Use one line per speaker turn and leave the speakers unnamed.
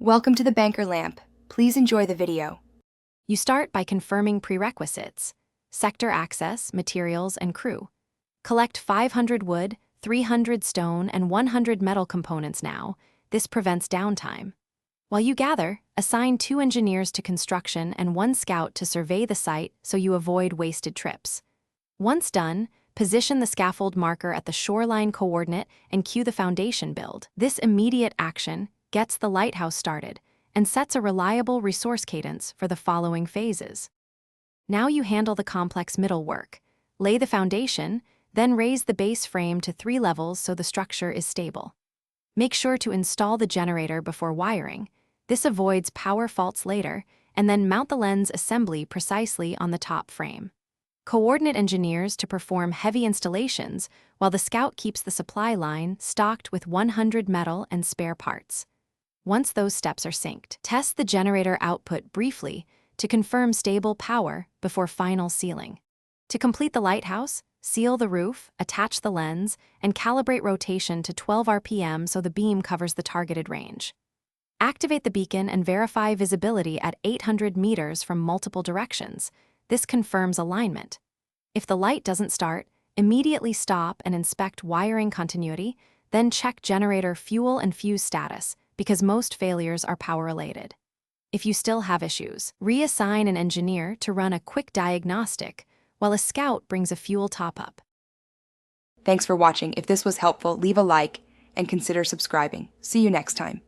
Welcome to the Banker Lamp. Please enjoy the video.
You start by confirming prerequisites: sector access, materials, and crew. Collect 500 wood, 300 stone, and 100 metal components now. This prevents downtime. While you gather, assign 2 engineers to construction and 1 scout to survey the site so you avoid wasted trips. Once done, position the scaffold marker at the shoreline coordinate and cue the foundation build. This immediate action gets the lighthouse started and sets a reliable resource cadence for the following phases. Now you handle the complex middle work. Lay the foundation, then raise the base frame to 3 levels so the structure is stable. Make sure to install the generator before wiring. This avoids power faults later, and then mount the lens assembly precisely on the top frame. Coordinate engineers to perform heavy installations while the scout keeps the supply line stocked with 100 metal and spare parts. Once those steps are synced, test the generator output briefly to confirm stable power before final sealing. To complete the lighthouse, seal the roof, attach the lens, and calibrate rotation to 12 RPM so the beam covers the targeted range. Activate the beacon and verify visibility at 800 meters from multiple directions. This confirms alignment. If the light doesn't start, immediately stop and inspect wiring continuity, then check generator fuel and fuse status, because most failures are power-related. If you still have issues, reassign an engineer to run a quick diagnostic while a scout brings a fuel top-up.
Thanks for watching. If this was helpful, leave a like and consider subscribing. See you next time.